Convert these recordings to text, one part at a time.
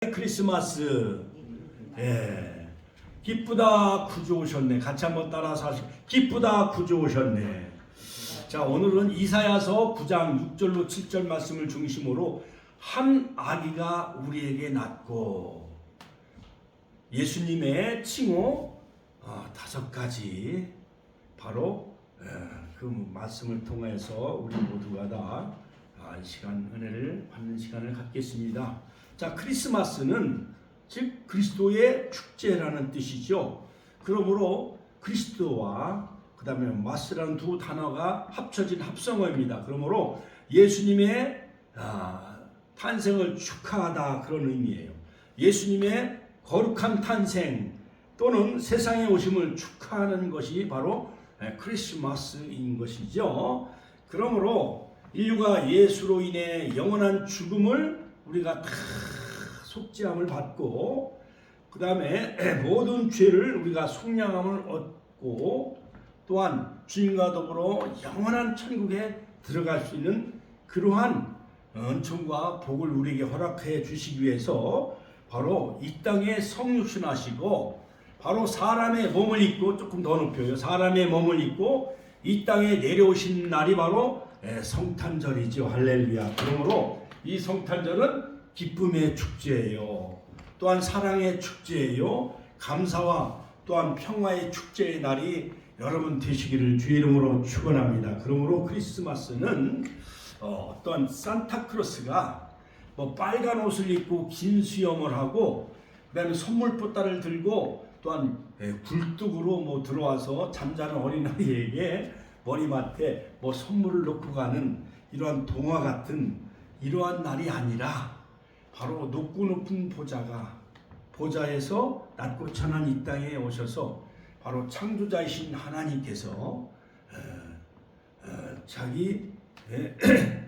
크리스마스. 예. 기쁘다 구주 오셨네. 같이 한번 따라서 하시죠. 기쁘다 구주 오셨네. 자, 오늘은 이사야서 9장 6절로 7절 말씀을 중심으로 한 아기가 우리에게 낳고 예수님의 칭호 5가지 바로 그 말씀을 통해서 우리 모두가 다 시간 은혜를 받는 시간을 갖겠습니다. 자, 크리스마스는 즉 그리스도의 축제라는 뜻이죠. 그러므로 그리스도와 그 다음에 마스라는 두 단어가 합쳐진 합성어입니다. 그러므로 예수님의 탄생을 축하하다, 그런 의미예요. 예수님의 거룩한 탄생 또는 세상에 오심을 축하하는 것이 바로 크리스마스인 것이죠. 그러므로 인류가 예수로 인해 영원한 죽음을 우리가 다 속죄함을 받고 그 다음에 모든 죄를 우리가 속량함을 얻고 또한 주님과 더불어 영원한 천국에 들어갈 수 있는 그러한 은총과 복을 우리에게 허락해 주시기 위해서 바로 이 땅에 성육신하시고 바로 사람의 몸을 입고, 조금 더 높여요, 사람의 몸을 입고 이 땅에 내려오신 날이 바로 성탄절이죠. 할렐루야. 그러므로 이 성탄절은 기쁨의 축제예요. 또한 사랑의 축제예요. 감사와 또한 평화의 축제의 날이 여러분 되시기를 주의 이름으로 축원합니다. 그러므로 크리스마스는 어떤 산타크로스가 빨간 옷을 입고 긴 수염을 하고 그다음에 선물보따리를 들고 또한 굴뚝으로 들어와서 잠자는 어린아이에게 머리맡에 선물을 놓고 가는 이러한 동화 같은 이러한 날이 아니라 바로 높고 높은 보좌에서 낮고 천한 이 땅에 오셔서 바로 창조자이신 하나님께서 자기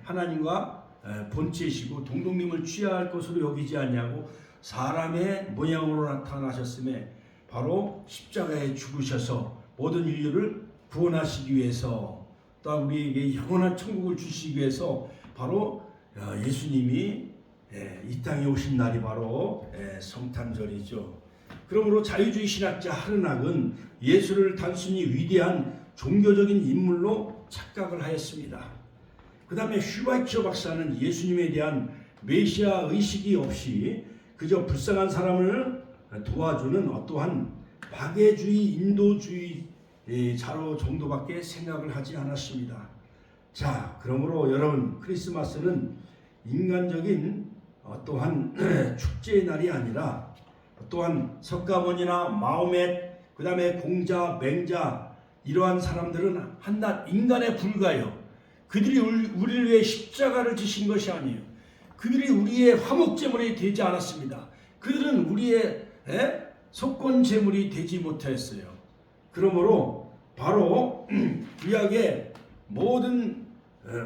하나님과 본체이시고 동독님을 취할 것으로 여기지 않냐고 사람의 모양으로 나타나셨음에 바로 십자가에 죽으셔서 모든 인류를 구원하시기 위해서 또한 우리에게 영원한 천국을 주시기 위해서 바로 예수님이 이 땅에 오신 날이 바로 성탄절이죠. 그러므로 자유주의 신학자 하르낙은 예수를 단순히 위대한 종교적인 인물로 착각을 하였습니다. 그 다음에 슈바이처 박사는 예수님에 대한 메시아 의식이 없이 그저 불쌍한 사람을 도와주는 어떠한 박애주의 인도주의 자로 정도밖에 생각을 하지 않았습니다. 자, 그러므로 여러분, 크리스마스는 인간적인 또한 축제의 날이 아니라 또한 석가모니나 마호멧, 그 다음에 공자, 맹자 이러한 사람들은 한낱 인간에 불과해요. 그들이 우리를 위해 십자가를 지신 것이 아니에요. 그들이 우리의 화목제물이 되지 않았습니다. 그들은 우리의 속건제물이 되지 못했어요. 그러므로 바로 구약의 모든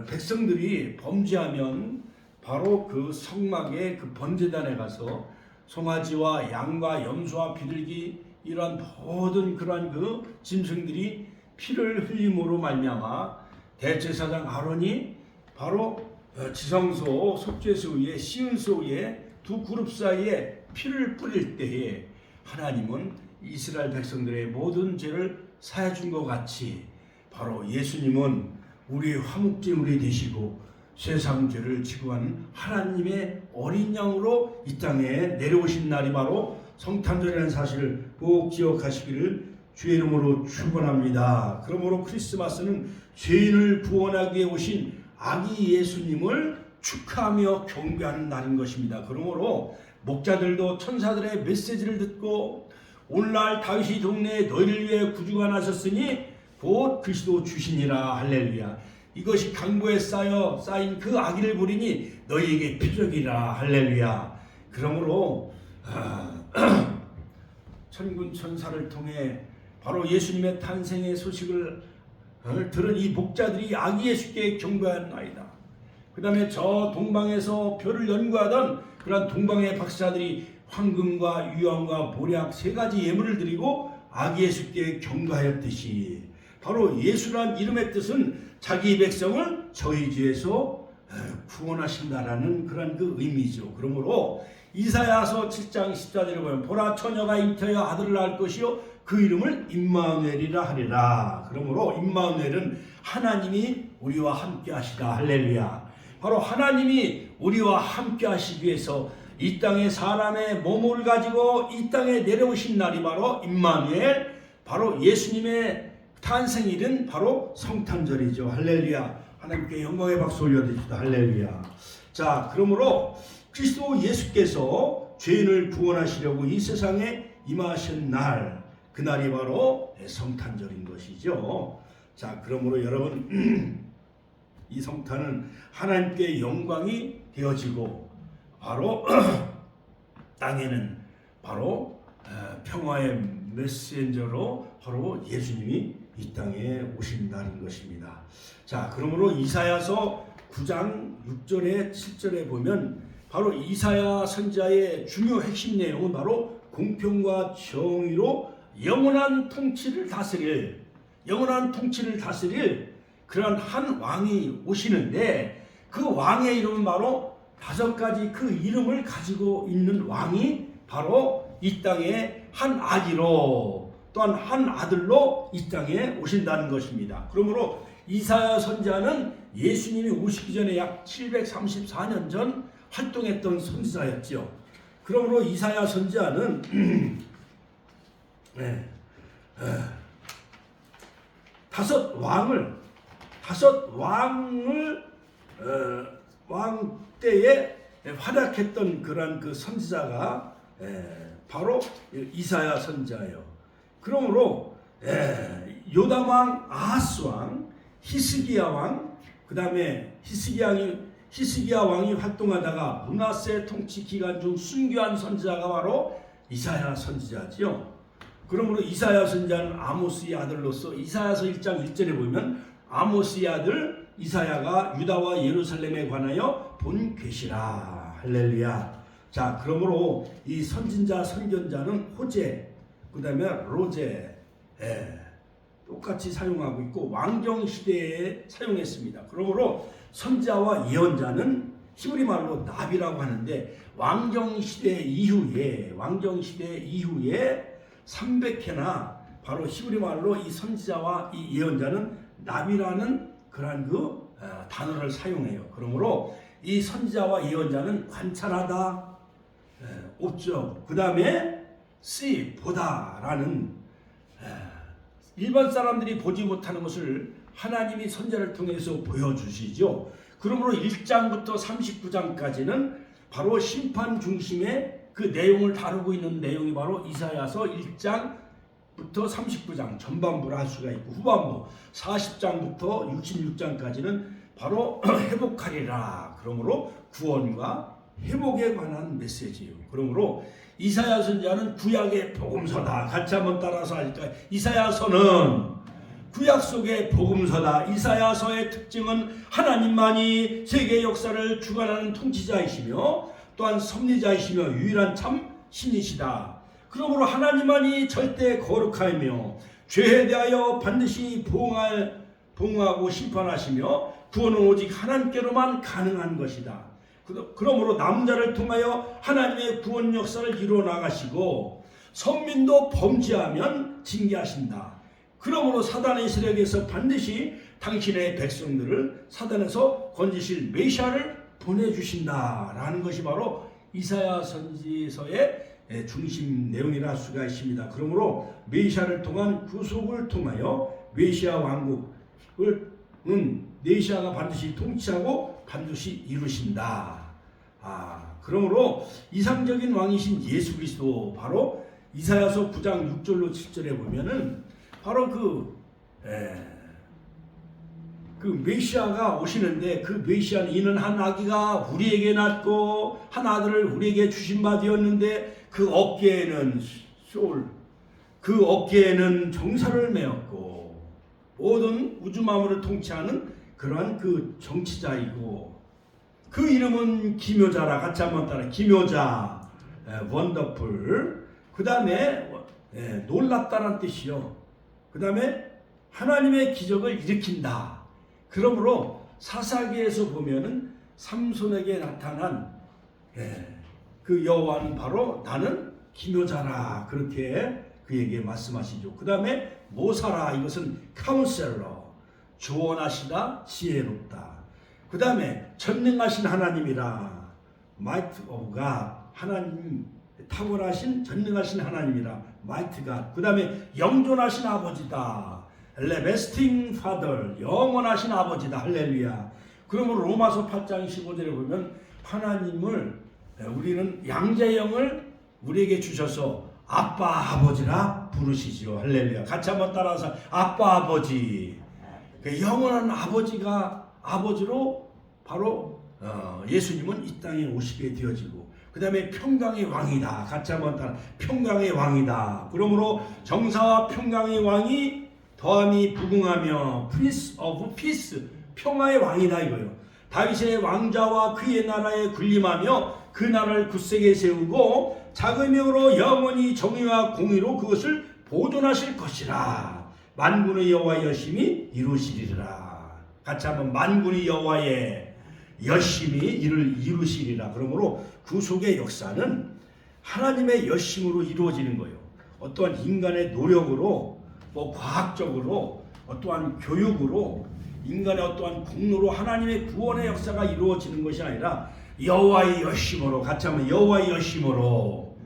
백성들이 범죄하면 바로 그 성막의 그 번제단에 가서 송아지와 양과 염소와 비둘기 이러한 모든 그러한 그 짐승들이 피를 흘림으로 말미암아 대제사장 아론이 바로 지성소 속죄소 위에 시은소 위에 두 그룹 사이에 피를 뿌릴 때에 하나님은 이스라엘 백성들의 모든 죄를 사해 준 것 같이 바로 예수님은 우리의 화목제물이 되시고 세상 죄를 지고 가는 하나님의 어린 양으로 이 땅에 내려오신 날이 바로 성탄절이라는 사실을 꼭 기억하시기를 주의 이름으로 축원합니다. 그러므로 크리스마스는 죄인을 구원하기 위해 오신 아기 예수님을 축하하며 경배하는 날인 것입니다. 그러므로 목자들도 천사들의 메시지를 듣고 오늘날 다윗의 동네에 너희를 위해 구주가 나셨으니 곧 그리스도 주시니라. 할렐루야. 이것이 강보에 쌓인 그 아기를 보리니 너희에게 표적이라. 할렐루야. 그러므로 천군 천사를 통해 바로 예수님의 탄생의 소식을 들은 이 목자들이 아기 예수께 경배하나이다. 그 다음에 저 동방에서 별을 연구하던 그런 동방의 박사들이 황금과 유황과 보약 3가지 예물을 드리고 아기 예수께 경배하였듯이 바로 예수란 이름의 뜻은 자기 백성을 저희 죄에서 구원하신다라는 그런 그 의미죠. 그러므로 이사야서 7장 14절에 보면 보라 처녀가 잉태하여 아들을 낳을 것이요 그 이름을 임마누엘이라 하리라. 그러므로 임마누엘은 하나님이 우리와 함께 하시다. 할렐루야. 바로 하나님이 우리와 함께 하시기 위해서 이 땅에 사람의 몸을 가지고 이 땅에 내려오신 날이 바로 임마누엘, 바로 예수님의 탄생일은 바로 성탄절이죠. 할렐루야. 하나님께 영광의 박수 올려드립시다. 할렐루야. 자, 그러므로 그리스도 예수께서 죄인을 구원하시려고 이 세상에 임하신 날, 그날이 바로 성탄절인 것이죠. 자, 그러므로 여러분 이 성탄은 하나님께 영광이 되어지고 바로 땅에는 바로 평화의 메신저로 바로 예수님이 이 땅에 오신 날인 것입니다. 자, 그러므로 이사야서 9장 6절에 7절에 보면 바로 이사야 선지자의 중요 핵심 내용은 바로 공평과 정의로 영원한 통치를 다스릴 그런 한 왕이 오시는데, 그 왕의 이름은 바로 5가지 그 이름을 가지고 있는 왕이 바로 이 땅에 한 아기로 또한 한 아들로 이 땅에 오신다는 것입니다. 그러므로 이사야 선지자는 예수님이 오시기 전에 약 734년 전 활동했던 선지자였죠. 그러므로 이사야 선지자는 다섯 왕 때에 활약했던 그러한 그 선지자가 바로 이사야 선지자예요. 그러므로 요담 왕, 아하스 왕, 히스기야 왕, 그 다음에 히스기야 왕이 활동하다가 므낫세 통치 기간 중 순교한 선지자가 바로 이사야 선지자지요. 그러므로 이사야 선지자는 아모스의 아들로서 이사야서 1장 1절에 보면 아모스의 아들 이사야가 유다와 예루살렘에 관하여 본 계시라. 할렐루야. 자, 그러므로 이 선지자 선견자는 호재, 그 다음에 로제, 똑같이 사용하고 있고 왕정 시대에 사용했습니다. 그러므로 선지자와 예언자는 히브리 말로 나비라고 하는데 왕정 시대 이후에 300회나 바로 히브리 말로 이 선지자와 이 예언자는 나비라는 그러한 그 단어를 사용해요. 그러므로 이 선지자와 예언자는 관찰하다, 옵죠. 그 다음에 see, 보다라는 일반 사람들이 보지 못하는 것을 하나님이 선지자를 통해서 보여주시죠. 그러므로 1장부터 39장까지는 바로 심판 중심의 그 내용을 다루고 있는 내용이 바로 이사야서 1장부터 39장 전반부를 할 수가 있고, 후반부 40장부터 66장까지는 바로 회복하리라. 그러므로 구원과 회복에 관한 메시지예요. 그러므로 이사야 선지자는 구약의 복음서다. 같이 한번 따라서 할까요? 이사야서는 구약 속의 복음서다. 이사야서의 특징은 하나님만이 세계 역사를 주관하는 통치자이시며 또한 섭리자이시며 유일한 참 신이시다. 그러므로 하나님만이 절대 거룩하며 죄에 대하여 반드시 보응하고 심판하시며 구원은 오직 하나님께로만 가능한 것이다. 그러므로 남자를 통하여 하나님의 구원 역사를 이루어 나가시고 선민도 범죄하면 징계하신다. 그러므로 사단의 세력에서 반드시 당신의 백성들을 사단에서 건지실 메시아를 보내주신다라는 것이 바로 이사야 선지서의 중심 내용이라 할 수가 있습니다. 그러므로 메시아를 통한 구속을 통하여 메시아 왕국을 메시아가 반드시 통치하고 반드시 이루신다. 그러므로 이상적인 왕이신 예수 그리스도, 바로 이사야서 9장 6절로 7절에 보면은 바로 그 메시아가 오시는데, 그 메시아는 이는 한 아기가 우리에게 낳고 한 아들을 우리에게 주신 바 되었는데 그 어깨에는 정사를 메었고 모든 우주 만물을 통치하는 그러한 그 정치자이고 그 이름은 기묘자라. 같이 한번 따라. 기묘자, 원더풀. 그 다음에 놀랍다는 뜻이요. 그 다음에 하나님의 기적을 일으킨다. 그러므로 사사기에서 보면은 삼손에게 나타난 그 여호와는 바로 나는 기묘자라 그렇게 그에게 말씀하시죠. 그 다음에 모사라 이것은 카운셀러 조언하시다 지혜롭다. 그 다음에 전능하신 하나님이라 마이트 오브 갓 하나님 탁월하신 전능하신 하나님이라 마이트 갓. 그 다음에 영존하신 아버지다 레베스팅 파더 영원하신 아버지다 할렐루야. 그러므로 로마서 8장 15절에 보면 하나님을 우리는 양자형을 우리에게 주셔서 아빠 아버지라 부르시죠. 할렐루야. 같이 한번 따라서 아빠 아버지. 그 영원한 아버지가 아버지로 바로 예수님은 이 땅에 오시게 되어지고 그 다음에 평강의 왕이다. 같이 한번 따라 평강의 왕이다. 그러므로 정사와 평강의 왕이 더함이 부궁하며 Prince of Peace 평화의 왕이다 이거요. 다윗의 왕자와 그의 나라에 군림하며 그 나라를 굳세게 세우고 자금으로 영원히 정의와 공의로 그것을 보존하실 것이라. 만군의 여호와의 여심이 이루시리라. 같이 한번 만군의 여호와의 여심이 이를 이루시리라. 그러므로 구속의 역사는 하나님의 여심으로 이루어지는 거예요. 어떠한 인간의 노력으로 과학적으로 어떠한 교육으로 인간의 어떠한 공로로 하나님의 구원의 역사가 이루어지는 것이 아니라 여호와의 여심으로 같이 하면 여호와의 여심으로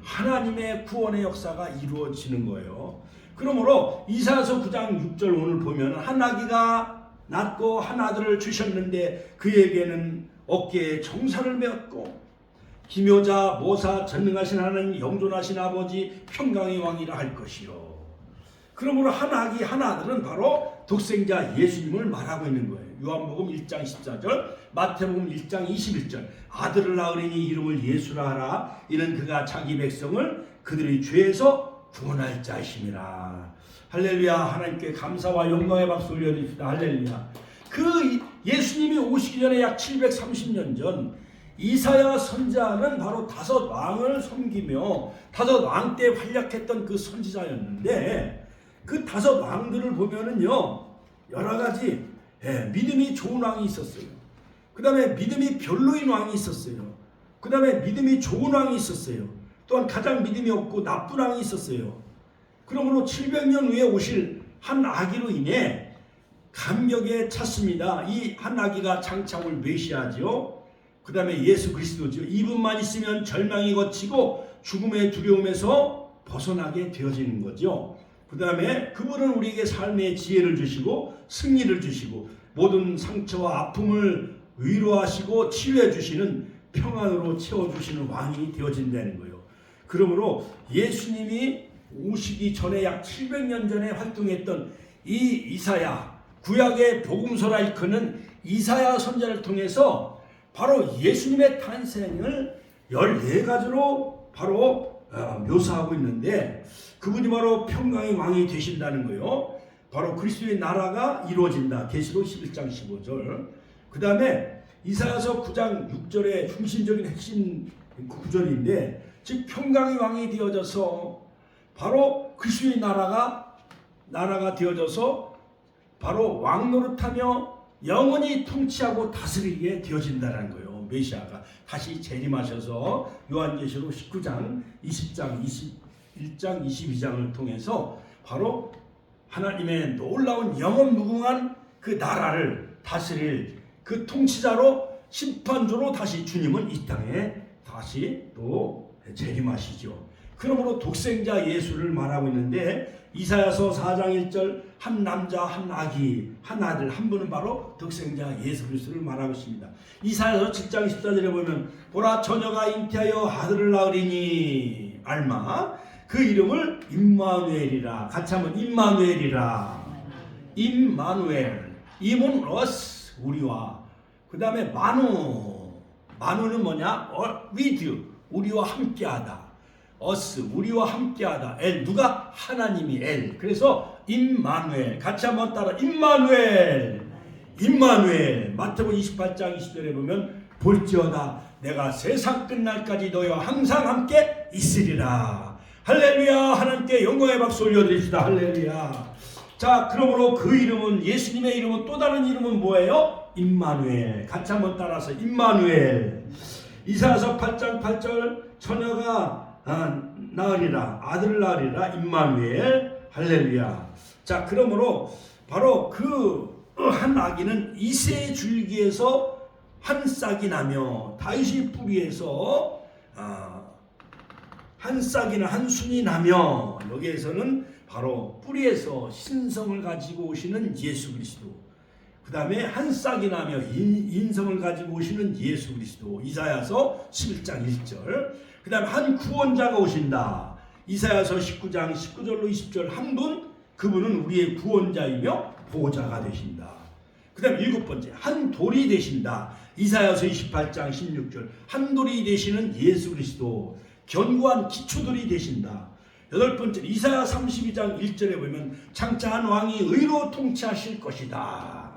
하나님의 구원의 역사가 이루어지는 거예요. 그러므로 이사야서 9장 6절 오늘 보면 한 아기가 낳고 한 아들을 주셨는데 그에게는 어깨에 정사를 메었고 기묘자 모사 전능하신 하나님 영존하신 아버지 평강의 왕이라 할 것이요. 그러므로 한 아기 한 아들은 바로 독생자 예수님을 말하고 있는 거예요. 요한복음 1장 14절 마태복음 1장 21절 아들을 낳으리니 이름을 예수라 하라. 이는 그가 자기 백성을 그들의 죄에서 구원할 자이심이라. 할렐루야. 하나님께 감사와 영광의 박수 올려드립시다. 할렐루야. 그 예수님이 오시기 전에 약 730년 전 이사야 선지자는 바로 다섯 왕을 섬기며 다섯 왕 때 활약했던 그 선지자였는데 그 다섯 왕들을 보면은요 여러 가지 믿음이 좋은 왕이 있었어요. 그 다음에 믿음이 별로인 왕이 있었어요. 그 다음에 믿음이 좋은 왕이 있었어요. 또한 가장 믿음이 없고 나쁜 왕이 있었어요. 그러므로 700년 후에 오실 한 아기로 인해 감격에 찼습니다. 이 한 아기가 장차 올 메시아죠. 그 다음에 예수 그리스도죠. 이분만 있으면 절망이 거치고 죽음의 두려움에서 벗어나게 되어지는 거죠. 그 다음에 그분은 우리에게 삶의 지혜를 주시고 승리를 주시고 모든 상처와 아픔을 위로하시고 치유해 주시는 평안으로 채워주시는 왕이 되어진다는 거예요. 그러므로 예수님이 오시기 전에 약 700년 전에 활동했던 이 이사야 구약의 복음서라 일컫는 이사야 선지자를 통해서 바로 예수님의 탄생을 14가지로 바로 묘사하고 있는데 그분이 바로 평강의 왕이 되신다는 거예요. 바로 그리스도의 나라가 이루어진다. 계시록 11장 15절. 그 다음에 이사야서 9장 6절의 중심적인 핵심 구절인데 즉 평강의 왕이 되어져서 바로 그리스도의 나라가 되어져서 바로 왕노릇하며 영원히 통치하고 다스리게 되어진다는 거예요. 메시아가 다시 재림하셔서 요한계시록 19장 20장 21장 22장을 통해서 바로 하나님의 놀라운 영원 무궁한 그 나라를 다스릴 그 통치자로 심판주로 다시 주님은 이 땅에 다시 또 재림하시죠. 그러므로 독생자 예수를 말하고 있는데 이사야서 4장 1절 한 남자 한 아기 한 아들 한 분은 바로 독생자 예수 그리스도를 말하고 있습니다. 이사야서 7장 14절에 보면 보라 처녀가 잉태하여 아들을 낳으리니 알마 그 이름을 임마누엘이라. 같이 한번 임마누엘이라. 임마누엘 임은 us 우리와 그 다음에 마누는 뭐냐? with 우리와 함께하다. us 우리와 함께하다. 엘 누가? 하나님이 엘. 그래서 임마누엘 같이 한번 따라 임마누엘 임마누엘. 마태복음 28장 20절에 보면 볼지어다 내가 세상 끝날까지 너희와 항상 함께 있으리라. 할렐루야. 하나님께 영광의 박수 올려드립시다. 할렐루야. 자 그러므로 그 이름은 예수님의 이름은 또 다른 이름은 뭐예요? 임마누엘. 같이 한번 따라서 임마누엘. 이사야서 8장 8절 처녀가 낳으리라 아들을 낳으리라 임마누엘 할렐루야. 자, 그러므로 바로 그 한 아기는 이새의 줄기에서 한 싹이 나며 다윗의 뿌리에서 한 싹이나 한 순이 나며, 여기에서는 바로 뿌리에서 신성을 가지고 오시는 예수 그리스도, 그 다음에 한 싹이 나며 인성을 가지고 오시는 예수 그리스도, 이사야서 11장 1절. 그 다음에 한 구원자가 오신다, 이사야서 19장 19절로 20절. 한 분, 그분은 우리의 구원자이며 보호자가 되신다. 그 다음 7번째, 한 돌이 되신다, 이사야서 28장 16절. 한 돌이 되시는 예수 그리스도, 견고한 기초돌이 되신다. 8번째, 이사야 32장 1절에 보면 장차한 왕이 의로 통치하실 것이다.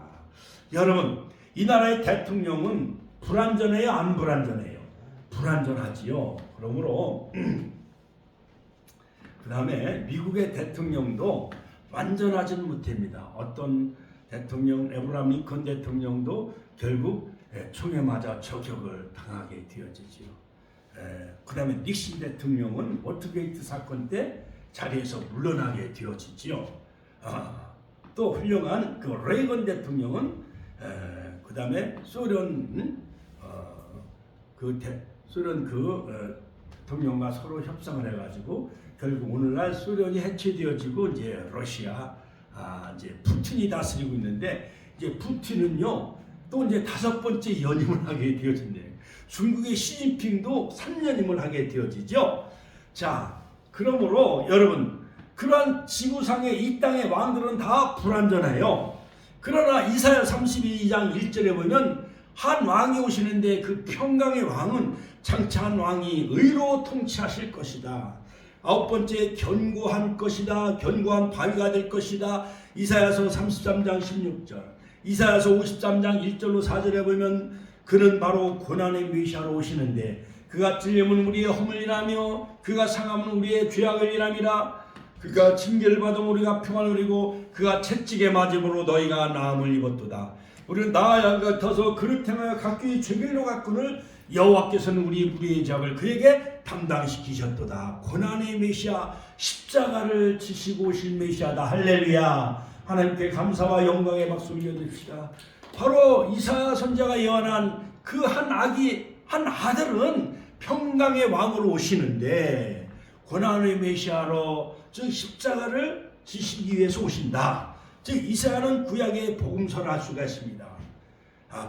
여러분, 이 나라의 대통령은 불완전해요, 안 불완전해요? 불완전하지요. 그러므로 그 다음에 미국의 대통령도 완전하지는 못합니다. 어떤 대통령, 에브라함 링컨 대통령도 결국 총에 맞아 저격을 당하게 되어지지요. 그 다음에 닉슨 대통령은 워터게이트 사건 때 자리에서 물러나게 되어지지요. 또 훌륭한 그 레이건 대통령은 그 다음에 소련 대통령과 서로 협상을 해가지고 결국 오늘날 소련이 해체되어지고 이제 러시아 이제 푸틴이 다스리고 있는데, 이제 푸틴은요 또 이제 5번째 연임을 하게 되어진대요. 중국의 시진핑도 3년임을 하게 되어지죠. 자, 그러므로 여러분, 그러한 지구상의 이 땅의 왕들은 다 불완전해요. 그러나 이사야 32장 1절에 보면 한 왕이 오시는데 그 평강의 왕은 장차 한 왕이 의로 통치하실 것이다. 9번째, 견고한 것이다. 견고한 바위가 될 것이다. 이사야서 33장 16절. 이사야서 53장 1절로 4절에 보면 그는 바로 고난의 메시아로 오시는데 그가 찔림은 우리의 허물이라며 그가 상함은 우리의 죄악을 일함이라. 그가 징계를 받음 우리가 평안을 누리고 그가 채찍에 맞음으로 너희가 나음을 입었도다. 우리는 나와 양 같아서 그를 행하여 각기 죄별로 갖고는 여호와께서는 우리 무리의 죄악을 그에게 담당시키셨도다. 고난의 메시아, 십자가를 지시고 오실 메시아다. 할렐루야. 하나님께 감사와 영광의 박수 올려드립시다. 바로 이사야 선지자가 예언한 그 한 아들은 평강의 왕으로 오시는데 고난의 메시아로, 즉 십자가를 지시기 위해서 오신다. 즉 이사야는 구약의 복음서를 할 수가 있습니다.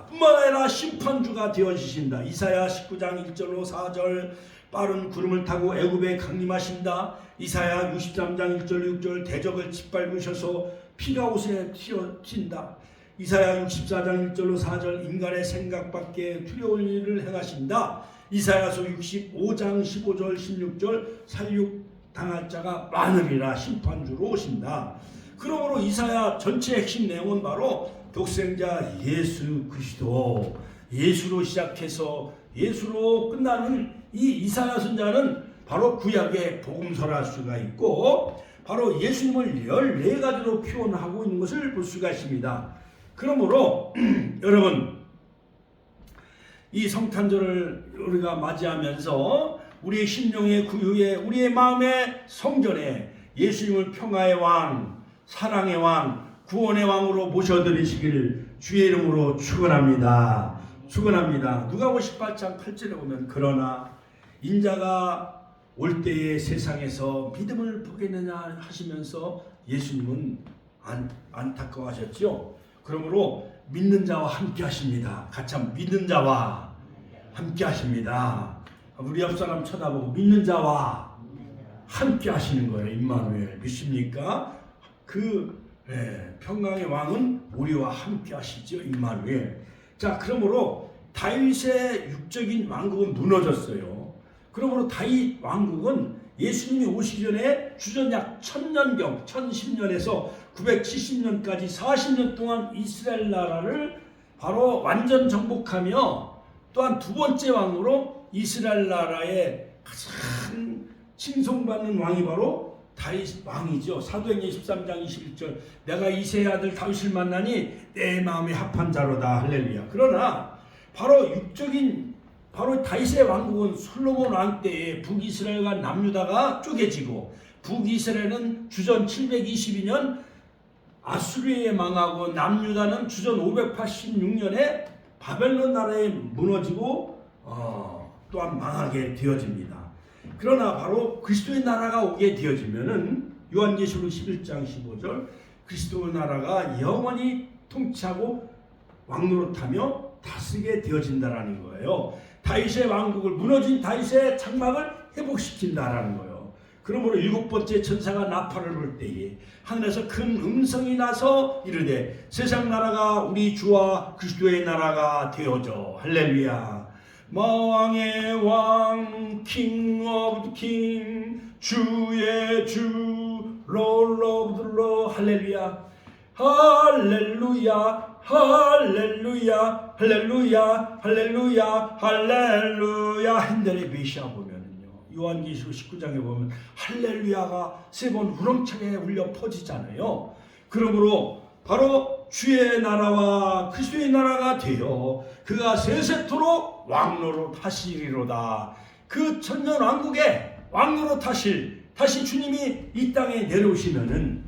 뿐만 아니라 심판주가 되어지신다. 이사야 19장 1절로 4절. 빠른 구름을 타고 애굽에 강림하신다. 이사야 63장 1절 6절. 대적을 짓밟으셔서 피가 옷에 튄다. 이사야 64장 1절로 4절. 인간의 생각밖에 두려울 일을 행하신다. 이사야서 65장 15절 16절. 살육 당할 자가 많으리라. 심판주로 오신다. 그러므로 이사야 전체 핵심 내용은 바로 독생자 예수 그리스도, 예수로 시작해서 예수로 끝나는 이 이사야 선자는 바로 구약의 복음서를 할 수가 있고, 바로 예수님을 14가지로 표현하고 있는 것을 볼 수가 있습니다. 그러므로 여러분, 이 성탄절을 우리가 맞이하면서 우리의 심령의 구유에, 우리의 마음의 성전에 예수님을 평화의 왕, 사랑의 왕, 구원의 왕으로 모셔드리시길 주의 이름으로 축원합니다. 축원합니다. 누가복음 18장 8절에 보면 그러나 인자가 올 때에 세상에서 믿음을 보겠느냐 하시면서 예수님은 안타까워하셨죠. 그러므로 믿는 자와 함께 하십니다. 같이 한번 믿는 자와 함께 하십니다. 우리 옆 사람 쳐다보고 믿는 자와 함께 하시는 거예요. 임마누엘 믿습니까? 평강의 왕은 우리와 함께 하시죠. 임마누엘. 자, 그러므로 다윗의 육적인 왕국은 무너졌어요. 그러므로 다윗 왕국은 예수님이 오시기 전에 주전 약 1000년경 1010년에서 970년까지 40년 동안 이스라엘 나라를 바로 완전 정복하며, 또한 두 번째 왕으로 이스라엘 나라의 가장 칭송받는 왕이 바로 다윗 왕이죠. 사도행전 13장 21절. 내가 이새의 아들 다윗을 만나니 내 마음에 합한 자로다. 할렐루야. 그러나 바로 육적인 바로 다윗의 왕국은 솔로몬 왕 때에 북이스라엘과 남유다가 쪼개지고, 북이스라엘은 주전 722년 아수르에 망하고 남유다는 주전 586년에 바벨론 나라에 무너지고 또한 망하게 되어집니다. 그러나 바로 그리스도의 나라가 오게 되어지면은 요한계시록 11장 15절 그리스도의 나라가 영원히 통치하고 왕노릇하며 다스리게 되어진다라는 거예요. 다윗의 왕국을, 무너진 다윗의 장막을 회복시킨다라는 거예요. 그러므로 7번째 천사가 나팔을 불 때에 하늘에서 큰 음성이 나서 이르되 세상 나라가 우리 주와 그리스도의 나라가 되어져. 할렐루야. 마왕의 왕, king of the king, 주의 주, lord of the lord. 할렐루야. 할렐루야. 할렐루야. 할렐루야. 할렐루야. 할렐루야. 핸델의 메시아 보면은요, 요한계시록 19장에 보면 할렐루야가 3번 우렁차게 울려 퍼지잖아요. 그러므로 바로 주의 나라와 그리스도의 나라가 되어 그가 세세토록 왕노릇 하시리로다. 그 천년 왕국에 왕노릇 하실, 다시 주님이 이 땅에 내려오시면은,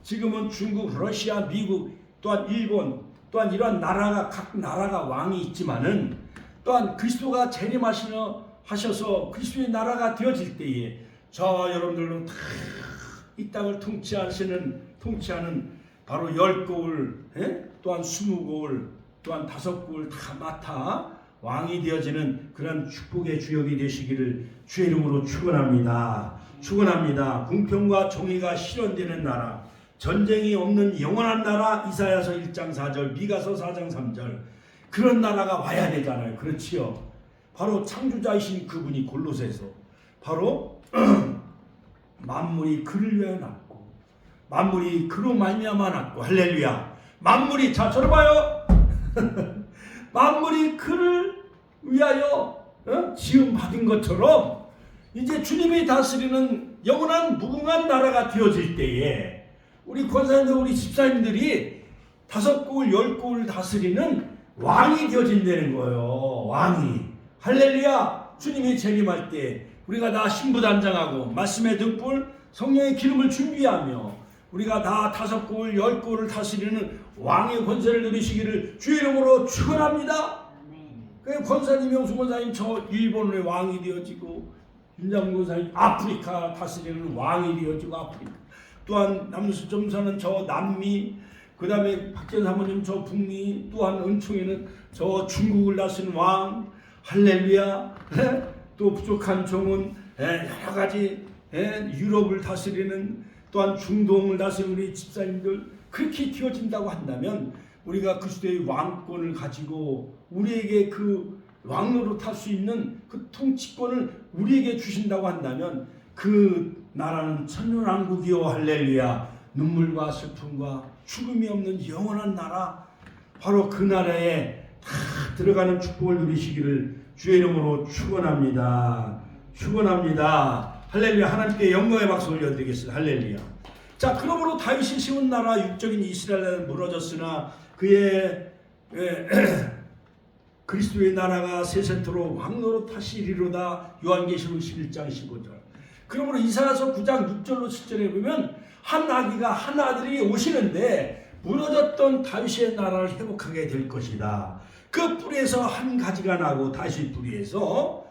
지금은 중국, 러시아, 미국, 또한 일본, 또한 이러한 나라가, 각 나라가 왕이 있지만은 또한 그리스도가 재림하셔서 그리스도의 나라가 되어질 때에 저 여러분들은 다 이 땅을 통치하는 바로 10고을, 또한 20고을, 또한 5고을 다 맡아 왕이 되어지는 그런 축복의 주역이 되시기를 주의 이름으로 축원합니다. 축원합니다. 공평과 정의가 실현되는 나라, 전쟁이 없는 영원한 나라, 이사야서 1장 4절, 미가서 4장 3절, 그런 나라가 와야 되잖아요. 그렇지요. 바로 창조자이신 그분이 골로새서 바로 만물이 그를 위하여 났고 만물이 그로 말미암아 났고. 할렐루야. 만물이, 자 저를 봐요. 만물이 그를 위하여 지음 받은 것처럼 이제 주님이 다스리는 영원한 무궁한 나라가 되어질 때에 우리 권사님들, 우리 집사님들이 5고을 10고을 다스리는 왕이 되어진다는 거예요. 왕이. 할렐루야. 주님이 재림할 때 우리가 다 신부단장하고 말씀의 등불, 성령의 기름을 준비하며 우리가 다 5고을 10고을을 다스리는 왕의 권세를 누리시기를 주의 이름으로 축원합니다. 그 권사님, 명수 권사님 저 일본의 왕이 되어지고, 윤장군 권사님 아프리카 다스리는 왕이 되어지고, 아프리카 또한 남수 점사는 저 남미, 그 다음에 박전 사모님 저 북미, 또한 은총이는 저 중국을 다스리는 왕. 할렐루야. 또 부족한 종은 여러 가지 유럽을 다스리는, 또한 중동을 다스리는 우리 집사님들, 그렇게 되어진다고 한다면 우리가 그리스도의 왕권을 가지고 우리에게 그 왕노릇 할 수 있는 그 통치권을 우리에게 주신다고 한다면 그 나라는 천년왕국이요. 할렐루야. 눈물과 슬픔과 죽음이 없는 영원한 나라, 바로 그 나라에 다 들어가는 축복을 누리시기를 주의 이름으로 축원합니다. 축원합니다. 할렐루야. 하나님께 영광의 박수 올려드리겠습니다. 할렐루야. 자, 그러므로 다윗이 세운 나라 육적인 이스라엘은 무너졌으나 그의 그리스도의 나라가 세세토록 왕노릇 하시리로다. 요한계시록 11장 15절. 그러므로 이사야서 9장 6절로 7절에 보면 한 아기가, 한 아들이 오시는데 무너졌던 다윗의 나라를 회복하게 될 것이다. 그 뿌리에서 한 가지가 나고, 다윗의 뿌리에서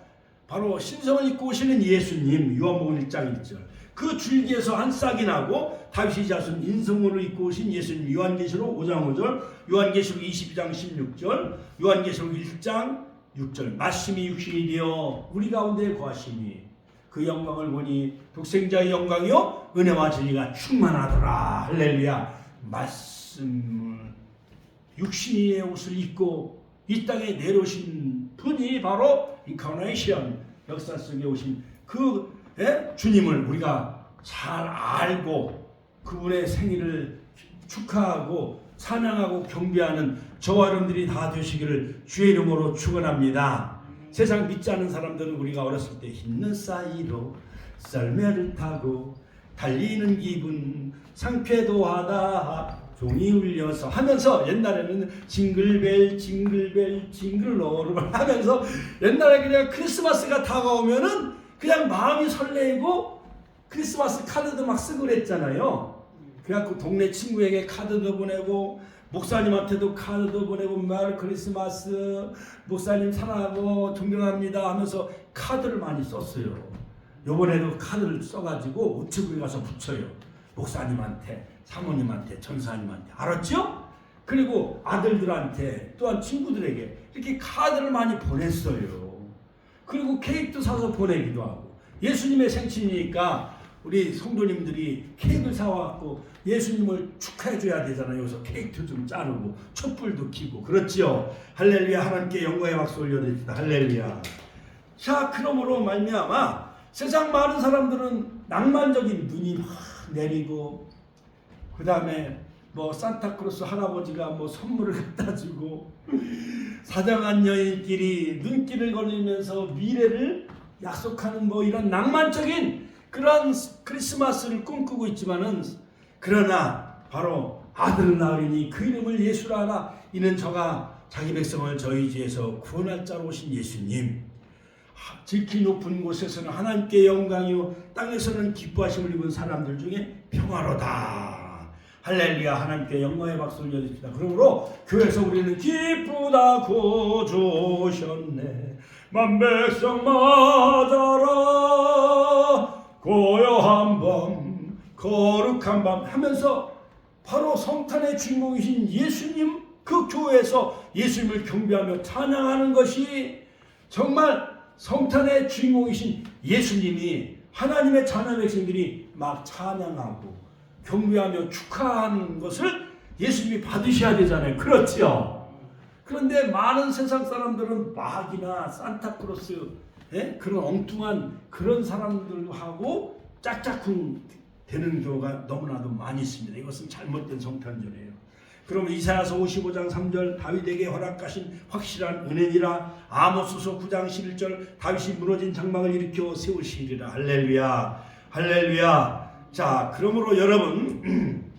바로 신성을 입고 오시는 예수님, 요한복음 1장 1절. 그 줄기에서 한 싹이 나고 다윗의 자손 인성물을 입고 오신 예수님, 요한계시록 5장 5절, 요한계시록 22장 16절, 요한계시록 1장 6절. 말씀이 육신이 되어 우리 가운데 거하시니 그 영광을 보니 독생자의 영광이요 은혜와 진리가 충만하더라. 할렐루야. 말씀 육신의 옷을 입고 이 땅에 내려오신 분이 바로 인카네이션, 역사 속에 오신 그 주님을 우리가 잘 알고 그분의 생일을 축하하고 찬양하고 경배하는 저와 여러분들이 다 되시기를 주의 이름으로 축원합니다. 세상 믿지 않는 사람들은 우리가 어렸을 때 흰 사이로 썰매를 타고 달리는 기분 상쾌도 하다 종이 울려서 하면서 옛날에는 징글벨 징글벨 징글로를 하면서 옛날에 그냥 크리스마스가 다가오면은 그냥 마음이 설레고 크리스마스 카드도 막 쓰고 그랬잖아요. 그래갖고 동네 친구에게 카드도 보내고 목사님한테도 카드도 보내고 메리 크리스마스 목사님 사랑하고 존경합니다 하면서 카드를 많이 썼어요. 요번에도 카드를 써가지고 우체국에 가서 붙여요. 목사님한테, 사모님한테, 전사님한테. 알았죠? 그리고 아들들한테 또한 친구들에게 이렇게 카드를 많이 보냈어요. 그리고 케이크도 사서 보내기도 하고. 예수님의 생신이니까 우리 성도님들이 케이크를 사와갖고 예수님을 축하해줘야 되잖아요. 여기서 케이크도 좀 자르고 촛불도 켜고. 그렇지요? 할렐루야. 하나님께 영광의 박수 올려드립니다. 할렐루야. 자, 그러므로 말미암아 세상 많은 사람들은 낭만적인 눈이 막 내리고 그 다음에 뭐 산타크로스 할아버지가 뭐 선물을 갖다 주고 사랑한 여인끼리 눈길을 걸리면서 미래를 약속하는 뭐 이런 낭만적인 그런 크리스마스를 꿈꾸고 있지만은 그러나 바로 아들을 낳으리니 그 이름을 예수라 하라. 이는 저가 자기 백성을 저희 죄에서 구원할 자로 오신 예수님. 지키 높은 곳에서는 하나님께 영광이요 땅에서는 기뻐하심을 입은 사람들 중에 평화로다. 할렐루야. 하나님께 영광의 박수 올려드립니다. 그러므로 교회에서 우리는 기쁘다 구주셨네 만백성 맞아라 고요한 밤 거룩한 밤 하면서 바로 성탄의 주인공이신 예수님 그 교회에서 예수님을 경배하며 찬양하는 것이 정말 성탄의 주인공이신 예수님이 하나님의 자녀 백성들이 막 찬양하고 경배하며 축하하는 것을 예수님이 받으셔야 되잖아요. 그렇죠? 그런데 많은 세상 사람들은 마귀나 산타크로스 그런 엉뚱한 그런 사람들하고 짝짝꿍 되는 경우가 너무나도 많이 있습니다. 이것은 잘못된 성탄절이에요. 그러면 이사야서 55장 3절 다윗에게 허락하신 확실한 은혜니라. 아모스서 9장 11절 다윗이 무너진 장막을 일으켜 세우시리라. 할렐루야. 할렐루야. 자, 그러므로 여러분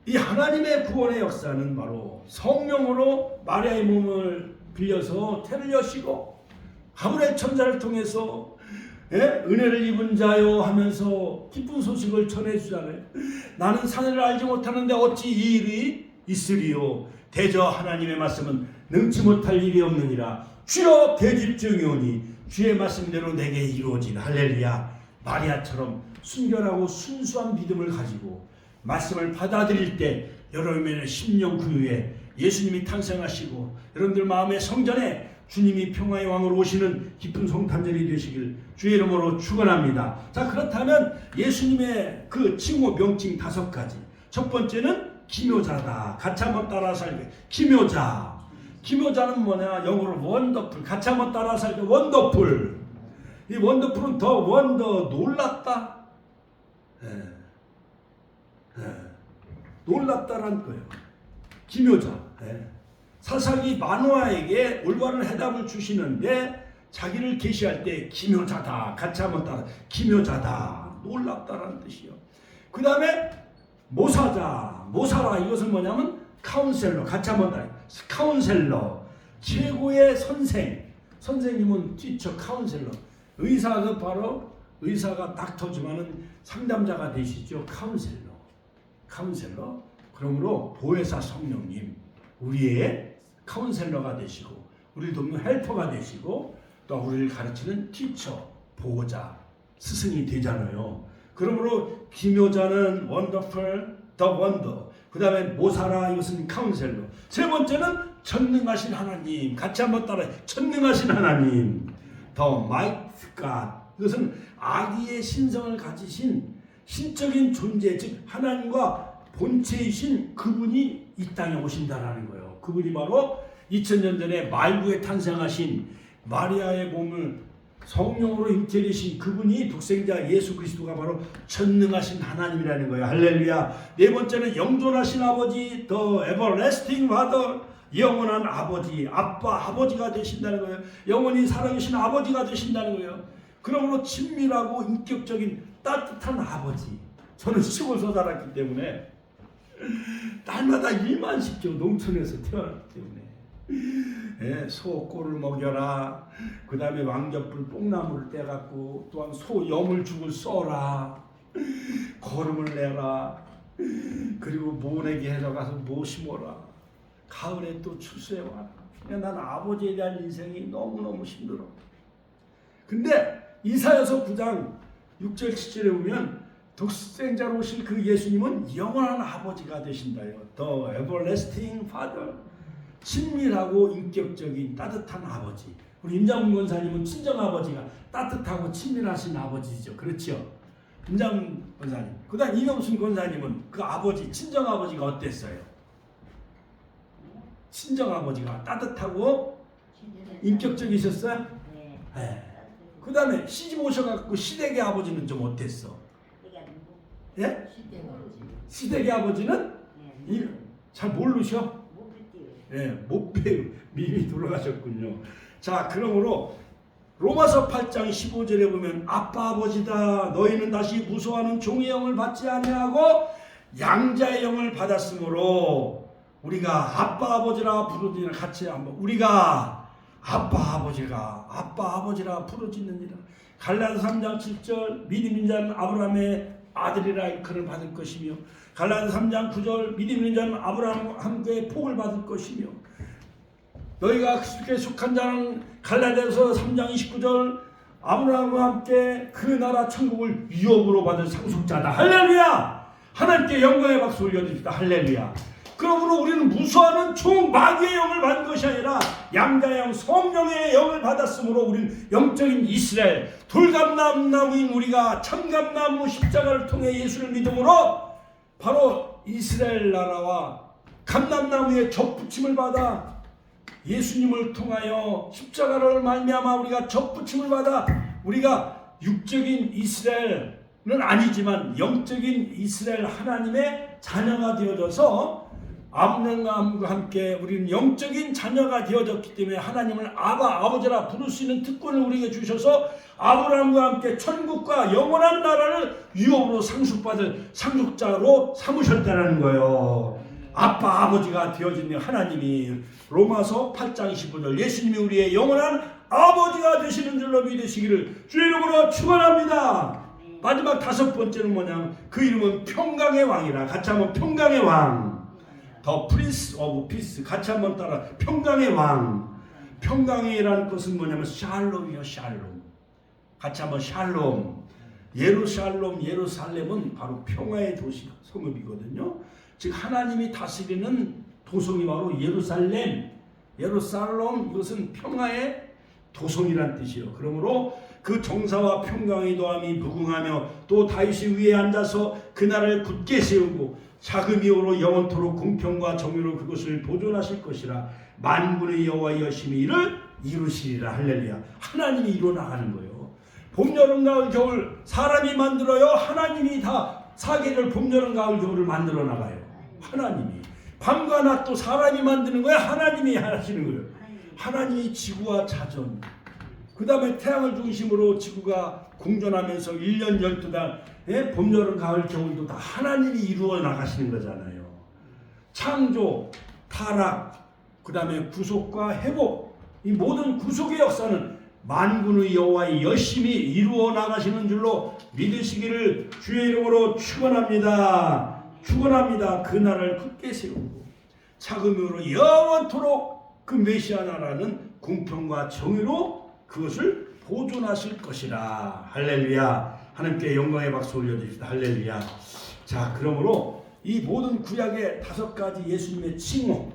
이 하나님의 구원의 역사는 바로 성령으로 마리아의 몸을 빌려서 태를 여시고 가브리엘 천사를 통해서 은혜를 입은 자요 하면서 기쁜 소식을 전해주잖아요. 나는 사내를 알지 못하는데 어찌 이 일이 있으리요. 대저 하나님의 말씀은 능치 못할 일이 없느니라. 주여 대집중이오니 주의 말씀대로 내게 이루어진. 할렐루야. 마리아처럼 순결하고 순수한 믿음을 가지고 말씀을 받아들일 때 여러분의 심령 구유에 예수님이 탄생하시고 여러분들 마음의 성전에 주님이 평화의 왕으로 오시는 기쁜 성탄절이 되시길 주의 이름으로 축원합니다. 자, 그렇다면 예수님의 그 칭호 명칭 5가지. 첫 번째는 기묘자다. 같이 한번 따라서 살게. 기묘자. 기묘자는 뭐냐? 영어로 원더풀. 같이 한번 따라서 살게. 원더풀. 이 원더풀은 더 원더 놀랐다. 놀랍다라는 거예요. 기묘자. 사사기 마노아에게 올바른 해답을 주시는데 자기를 계시할 때 기묘자다. 같이 한번 따라. 기묘자다. 놀랍다라는 뜻이요. 그 다음에 모사자. 모사라. 이것은 뭐냐면 카운셀러. 같이 한번 따라. 카운셀러. 최고의 선생. 선생님은 티처, 카운셀러. 의사도 바로 의사가 닥터지만은 상담자가 되시죠. 카운셀러. 카운셀러. 그러므로 보혜사 성령님 우리의 카운셀러가 되시고 우리를 돕는 헬퍼가 되시고 또 우리를 가르치는 티처, 보호자, 스승이 되잖아요. 그러므로 기묘자는 원더풀, 더 원더. 그 다음에 모사라 이것은 카운셀러. 세 번째는 전능하신 하나님. 같이 한번 따라해. 전능하신 하나님. 더 마이트 갓. 이것은 아기의 신성을 가지신 신적인 존재, 즉 하나님과 본체이신 그분이 이 땅에 오신다라는 거예요. 그분이 바로 2000년 전에 말구에 탄생하신 마리아의 몸을 성령으로 잉태되신 그분이 독생자 예수 그리스도가 바로 전능하신 하나님이라는 거예요. 할렐루야. 네 번째는 영존하신 아버지, 더 에버래스팅 파더, 영원한 아버지, 아빠, 아버지가 되신다는 거예요. 영원히 살아계신 아버지가 되신다는 거예요. 그러므로 친밀하고 인격적인 따뜻한 아버지. 저는 시골에서 자랐기 때문에 날마다 일만 시켜. 농촌에서 태어났기 때문에. 예, 소 꼴을 먹여라. 그 다음에 왕겹불 뽕나무를 떼갖고 또한 소 여물죽을 써라. 거름을 내라. 그리고 모내기 해서 가서 모 심어라. 가을에 또 추수해와라. 그냥 난 아버지에 대한 인생이 너무너무 힘들어. 근데 이사야서 9장 6절 7절에 보면 독생자로 오실 그 예수님은 영원한 아버지가 되신다요. The everlasting Father. 친밀하고 인격적인 따뜻한 아버지. 우리 임장훈 권사님은 친정아버지가 따뜻하고 친밀하신 아버지죠. 그렇죠? 임장훈 권사님. 그 다음 이명순 권사님은 그 아버지, 친정아버지가 어땠어요? 친정아버지가 따뜻하고 인격적이셨어요? 네. 그 다음에 시집 오셔갖고 시댁의 아버지는 좀 어땠어? 예? 시댁의 아버지는 잘 모르셔? 예, 못 배우 미리 돌아가셨군요. 자, 그러므로 로마서 8장 15절에 보면 아빠 아버지다 너희는 다시 무소하는 종의 영을 받지 아니하고 양자의 영을 받았으므로 우리가 아빠 아버지라 부르짖는 같이 한번 우리가 아빠 아버지라 부르짖느니라. 갈라디아서 3장 7절 믿음 있는 자는 아브라함의 아들이라 일컬음을 받을 것이며 갈라디아서 3장 9절 믿음 있는 자는 아브라함과 함께 복을 받을 것이며 너희가 그리스도께 속한 자는 갈라디아서 3장 29절 아브라함과 함께 그 나라 천국을 유업으로 받을 상속자다. 할렐루야. 하나님께 영광의 박수 올려드립니다. 할렐루야. 그러므로 우리는 무수하는 총 마귀의 영을 받은 것이 아니라 양자의 영 성령의 영을 받았으므로 우리는 영적인 이스라엘 돌감나무인 우리가 참감나무 십자가를 통해 예수를 믿음으로 바로 이스라엘 나라와 감람나무의 접붙임을 받아 예수님을 통하여 십자가를 말미암아 우리가 접붙임을 받아 우리가 육적인 이스라엘은 아니지만 영적인 이스라엘 하나님의 자녀가 되어져서 아브라함과 함께 우리는 영적인 자녀가 되어졌기 때문에 하나님을 아버지라 부를 수 있는 특권을 우리에게 주셔서 아브라함과 함께 천국과 영원한 나라를 유업으로 상속받을 상속자로 삼으셨다는 거예요. 아빠 아버지가 되어진 하나님이 로마서 8장 15절 예수님이 우리의 영원한 아버지가 되시는 줄로 믿으시기를 주의 이름으로 축원합니다. 마지막 다섯 번째는 뭐냐? 그 이름은 평강의 왕이라. 같이 한번 평강의 왕. The Prince of Peace. 같이 한번 따라. 평강의 왕. 평강이라는 것은 뭐냐면 샬롬이요, 샬롬. 같이 한번 샬롬. 예루살렘은 바로 평화의 도시 성읍이거든요. 즉 하나님이 다스리는 도성이 바로 예루살렘. 이것은 평화의 도성이란 뜻이요. 그러므로 그 정사와 평강의 도함이 무궁하며 또 다윗의 위에 앉아서 그 나라를 굳게 세우고 자금이오로 영원토록 공평과 정의로 그것을 보존하실 것이라. 만군의 여호와의 여심이 이를 이루시리라. 할렐루야. 하나님이 이루어나가는 거예요. 봄, 여름, 가을, 겨울 사람이 만들어요? 하나님이 다 사계절 봄, 여름, 가을, 겨울을 만들어 나가요. 하나님이. 밤과 낮도 사람이 만드는 거야? 하나님이 하시는 거예요. 하나님이 지구와 자전, 그 다음에 태양을 중심으로 지구가 공전하면서 1년 12달 봄, 여름, 가을, 겨울도 다 하나님이 이루어 나가시는 거잖아요. 창조, 타락, 그 다음에 구속과 회복, 이 모든 구속의 역사는 만군의 여호와의 열심히 이루어 나가시는 줄로 믿으시기를 주의 이름으로 축원합니다. 축원합니다. 그 나라를 굳게 세우고 자금으로 영원토록 그 메시아 나라는 공평과 정의로 그것을 보존하실 것이라. 할렐루야. 하나님께 영광의 박수 올려드립니다. 할렐루야. 자, 그러므로 이 모든 구약의 다섯 가지 예수님의 칭호,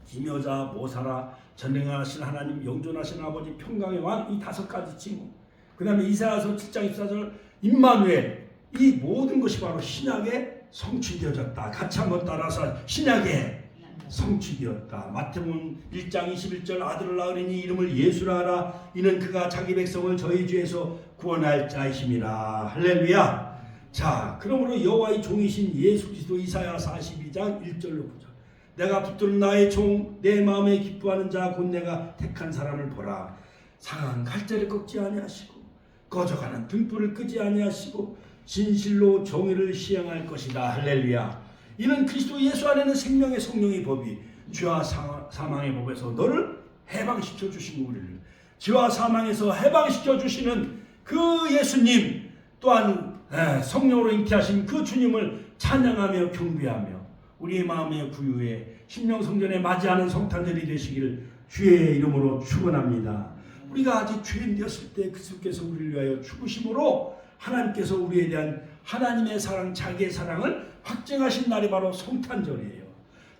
기묘자, 모사라, 전능하신 하나님, 영존하신 아버지, 평강의 왕, 이 다섯 가지 칭호. 그 다음에 이사야서 7장 24절 임마누엘, 이 모든 것이 바로 신약에 성취되어졌다. 같이 한번 따라서 신약에 성취되었다. 마태복음 1장 21절 아들을 낳으리니 이름을 예수라 하라. 이는 그가 자기 백성을 저희 죄에서 구원할 자이심이라. 할렐루야. 자, 그러므로 여호와의 종이신 예수 그리스도 이사야 42장 1절로 보자. 내가 붙드는 나의 종 내 마음에 기뻐하는 자 곧 내가 택한 사람을 보라. 상한 갈대를 꺾지 아니하시고 꺼져가는 등불을 끄지 아니하시고 진실로 정의를 시행할 것이다. 할렐루야. 이는 그리스도 예수 안에는 생명의 성령의 법이 죄와 사망의 법에서 너를 해방시켜 주신 우리를, 죄와 사망에서 해방시켜 주시는 그 예수님 또한 성령으로 잉태하신 그 주님을 찬양하며 경배하며 우리의 마음의 구유에 심령성전에 맞이하는 성탄절이 되시기를 주의 이름으로 축원합니다. 우리가 아직 죄인 되었을 때 그리스도께서 우리를 위하여 죽으심으로 하나님께서 우리에 대한 하나님의 사랑, 자기의 사랑을 확증하신 날이 바로 성탄절이에요.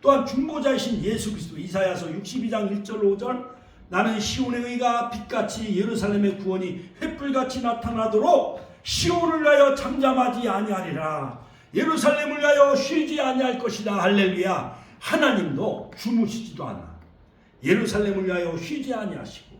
또한 중보자이신 예수 그리스도, 이사야서 62장 1절 5절, 나는 시온의 의가 빛같이 예루살렘의 구원이 횃불같이 나타나도록 시온을 위하여 잠잠하지 아니하리라. 예루살렘을 위하여 쉬지 아니할 것이다. 할렐루야. 하나님도 주무시지도 않아. 예루살렘을 위하여 쉬지 아니하시고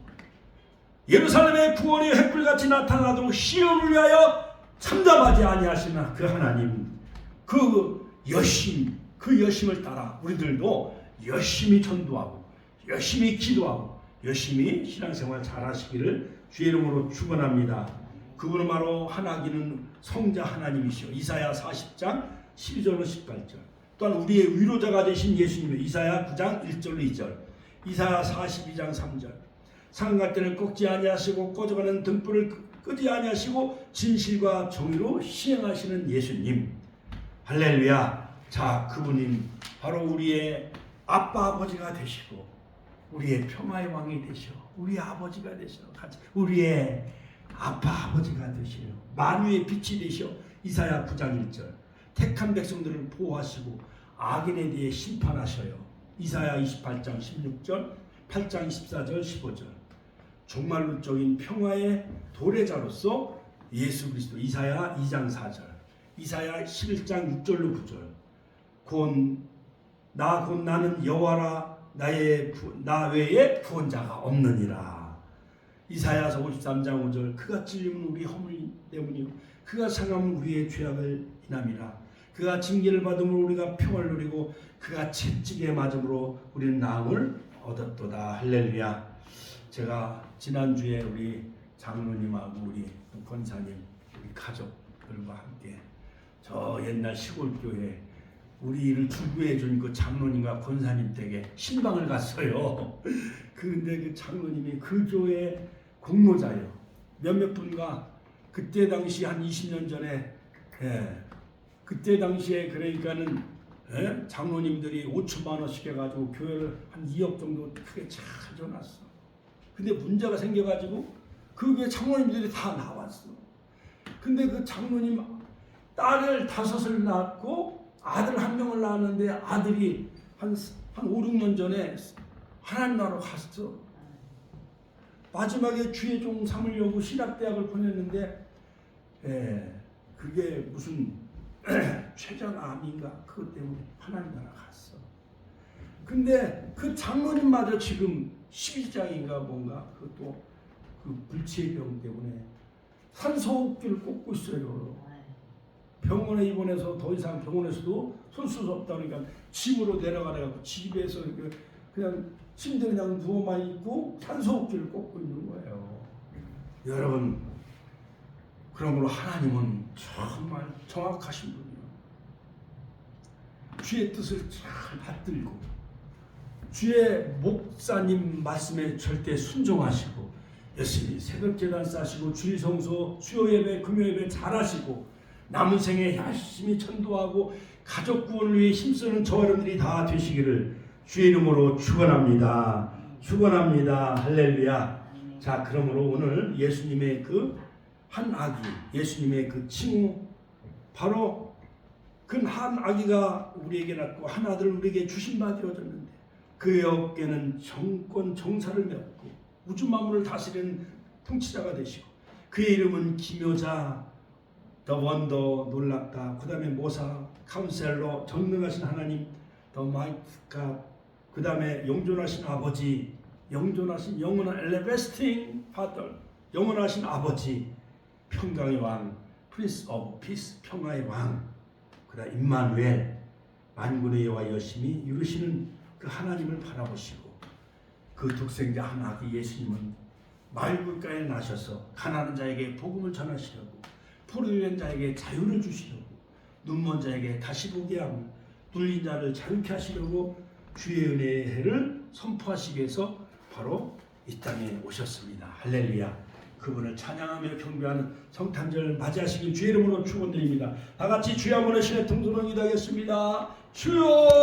예루살렘의 구원이 횃불같이 나타나도록 시온을 위하여 잠잠하지 아니하시나 그 하나님, 그 여심을 따라 우리들도 열심히 전도하고 열심히 기도하고 열심히 신앙생활 잘하시기를 주의 이름으로 축원합니다. 그분은 바로 하나님은 성자 하나님이시오. 이사야 40장 12절로 18절. 또한 우리의 위로자가 되신 예수님의 이사야 9장 1절로 2절, 이사야 42장 3절. 상갈 때를 꺾지 아니하시고 꺼져가는 등불을 끄지 아니하시고 진실과 정의로 시행하시는 예수님. 할렐루야. 자, 그분이 바로 우리의 아빠 아버지가 되시고 우리의 평화의 왕이 되시오. 우리 아버지가 되시오. 우리의 아빠 아버지가 되시오. 만유의 빛이 되시오. 이사야 9장 1절. 택한 백성들을 보호하시고 악인에 대해 심판하셔요. 이사야 28장 16절, 8장 14절 15절. 종말론적인 평화의 도래자로서 예수 그리스도, 이사야 2장 4절, 이사야 11장 6절로 9절. 곧 나는 여호와라, 나 외에 구원자가 없느니라. 이사야서 53장 5절. 그가 찔림은 우리 허물 때문이요 그가 상함은 우리의 죄악을 인함이라. 그가 징계를 받음으로 우리가 평을 누리고 그가 채찍에 맞음으로 우리는 나음을 얻었도다. 할렐루야. 제가 지난주에 우리 장로님하고 우리 권사님, 우리 가족들과 함께 저 옛날 시골교회 우리를 주구해 준 그 장로님과 권사님 댁에 신방을 갔어요. 근데 그 장로님이 그 교회 공로자예요. 몇몇 분과 그때 당시 한 20년 전에 그때 당시에 그러니까는 장로님들이 5천만 원씩 해가지고 교회를 한 2억 정도 크게 잘 줘놨어. 근데 문제가 생겨가지고 그 교회 장로님들이 다 나왔어. 근데 그 장로님 딸을 5을 낳았고 아들 1명을 낳았는데 아들이 한 5, 6년 전에 하나님 나라로 갔어. 마지막에 주의 종 삼으려고 신학대학을 보냈는데 그게 무슨 췌장암인가 그것 때문에 하나님 나라 갔어. 근데 그 장로님마저 지금 12장인가 뭔가 그것도 그 불치병 때문에 산소호흡기를 꽂고 있어요. 병원에 입원해서 더 이상 병원에서도 손 쓸 수 없다 그러니까 집으로 내려가려고 집에서 그냥 침대에 그냥 누워만 있고 산소호흡기를 꽂고 있는 거예요. 여러분, 그러므로 하나님은 정말 정확하신 분이에요. 주의 뜻을 잘 받들고 주의 목사님 말씀에 절대 순종하시고 열심히 새벽제단 싸시고 주일성소, 수요예배, 금요예배 잘하시고 남은 생에 열심히 전도하고 가족 구원을 위해 힘쓰는 저와 여러분들이 다 되시기를 주의 이름으로 축원합니다. 축원합니다. 할렐루야. 자, 그러므로 오늘 예수님의 그 한 아기, 예수님의 그 칭후, 바로 그 한 아기가 우리에게 낳고 한 아들을 우리에게 주신 바 되어졌는데 그의 어깨는 정권 정사를 메었고 우주 만물을 다스리는 통치자가 되시고 그의 이름은 기묘자, 더 원더, 놀랍다, 그 다음에 모사, 카운셀러, 전능하신 하나님, 더 마이트 갓, 그 다음에 영존하신 아버지, 영존하신 영원한 엘레베스팅 파더, 영원하신 아버지, 평강의 왕, 프린스 오브 피스, 평화의 왕, 그 다음 임마누엘, 만군의 여호와 여심이 이루시는 그 하나님을 바라보시고 그 독생자 한 아기 예수님은 마을굴가에 나셔서 가난한 자에게 복음을 전하시려고 포로된 자에게 자유를 주시려고 눈먼 자에게 다시 보게 하고 눌린 자를 자유케 하시려고 주의 은혜의 해를 선포하시기 위해서 바로 이 땅에 오셨습니다. 할렐루야. 그분을 찬양하며 경배하는 성탄절 맞이하시길 주의 이름으로 축원드립니다. 다 같이 주여 한번 신의 통성을 기도하겠습니다. 주여.